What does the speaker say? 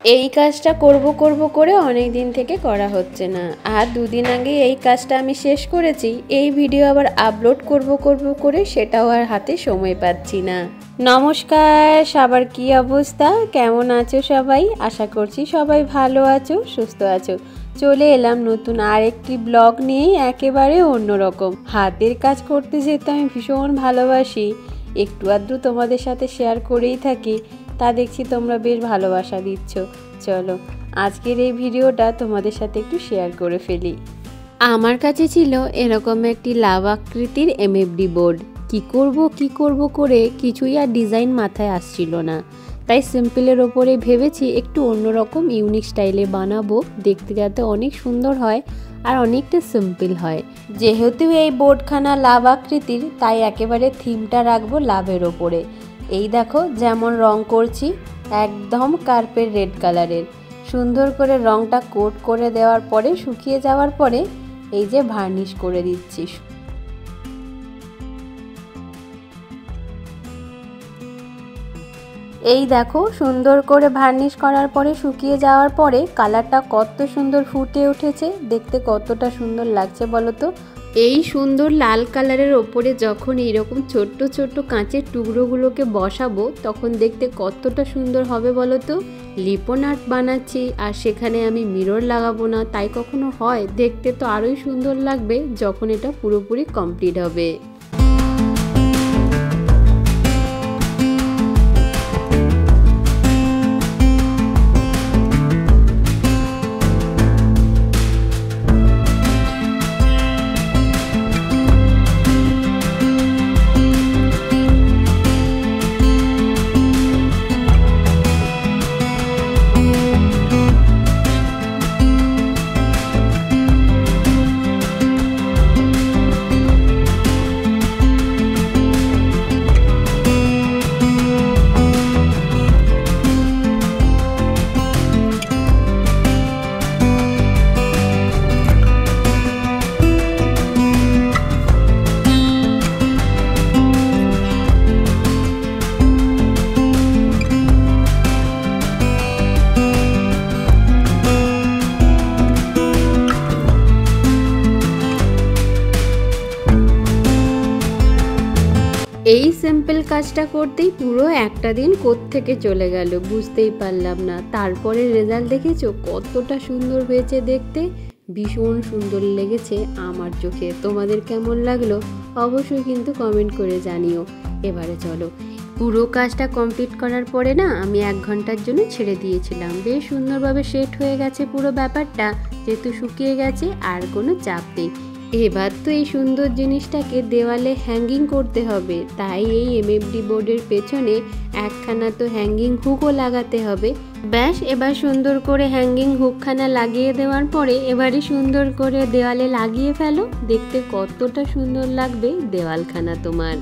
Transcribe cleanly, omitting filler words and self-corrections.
এই কাজটা করব করব করে অনেক দিন থেকে করা হচ্ছে না। আর দুদিন আগে এই কাজটা আমি শেষ করেছি। এই ভিডিও আবার আপলোড করব করে সেটাও আর হাতে সময় পাচ্ছি না। নমস্কার, সবার কি অবস্থা, কেমন আছো সবাই? আশা করছি সবাই ভালো আছো, সুস্থ আছো। চলে এলাম নতুন আরেকটি ব্লগ নিয়ে, একেবারে অন্যরকম। হাতের কাজ করতে যেতে আমি ভীষণ ভালোবাসি, একটু আধটু তোমাদের সাথে শেয়ার করেই থাকি। তা দেখছি তোমরা বেশ ভালোবাসা দিচ্ছ। চলো আজকের এই ভিডিওটা তোমাদের সাথে একটু শেয়ার করে ফেলি। আমার কাছে ছিল এরকম একটি লাভ আকৃতির এমএফডি বোর্ড। কি করব করে কিছুই আর ডিজাইন মাথায় আসছিল না। তাই সিম্পলের ওপরে ভেবেছি একটু অন্যরকম ইউনিক স্টাইলে বানাবো, দেখতে যাতে অনেক সুন্দর হয় আর অনেকটা সিম্পল হয়। যেহেতু এই বোর্ডখানা লাভ আকৃতির, তাই একেবারে থিমটা রাখবো লাভের ওপরে। এই দেখো যেমন রং করছি, একদম কার্পেট রেড কালারের। সুন্দর করে রংটা কোট করে দেওয়ার পরে, শুকিয়ে যাওয়ার পরে এই যে ভার্নিশ করে দিচ্ছি। এই দেখো সুন্দর করে ভার্নিশ করার পরে, শুকিয়ে যাওয়ার পরে কালারটা কত সুন্দর ফুটে উঠেছে, দেখতে কতটা সুন্দর লাগছে বলো তো। এই সুন্দর লাল কালারের ওপরে যখন এইরকম ছোট্ট ছোট্ট কাঁচের টুকরোগুলোকে বসাবো, তখন দেখতে কতটা সুন্দর হবে বলো তো। লিপন আর্ট বানাচ্ছি আর সেখানে আমি মিরর লাগাবো না, তাই কখনো হয়? দেখতে তো আরোই সুন্দর লাগবে যখন এটা পুরোপুরি কমপ্লিট হবে। এই সিম্পল কাজটা করতেই পুরো একটা দিন কোত্থেকে চলে গেল বুঝতেই পারলাম না। তারপরে রেজাল্ট দেখেছো কতটা সুন্দর হয়েছে দেখতে, ভীষণ সুন্দর লেগেছে আমার চোখে। তোমাদের কেমন লাগলো অবশ্যই কিন্তু কমেন্ট করে জানিও। এবারে চলো, পুরো কাজটা কমপ্লিট করার পরে না আমি 1 ঘন্টার জন্য ছেড়ে দিয়েছিলাম। বেশ সুন্দরভাবে সেট হয়ে গেছে পুরো ব্যাপারটা, যেহেতু শুকিয়ে গেছে আর কোনো চাপ নেই। এবার তো এই সুন্দর জিনিসটাকে দেওয়ালে হ্যাঙ্গিং করতে হবে, তাই এই এমএফডি বোর্ডের পেছনে একখানা তো হ্যাঙ্গিং হুকও লাগাতে হবে। ব্যাস, এবার সুন্দর করে হ্যাঙ্গিং হুকখানা লাগিয়ে দেওয়ার পরে এবারে সুন্দর করে দেওয়ালে লাগিয়ে ফেলো, দেখতে কতটা সুন্দর লাগবে দেওয়ালখানা তোমার।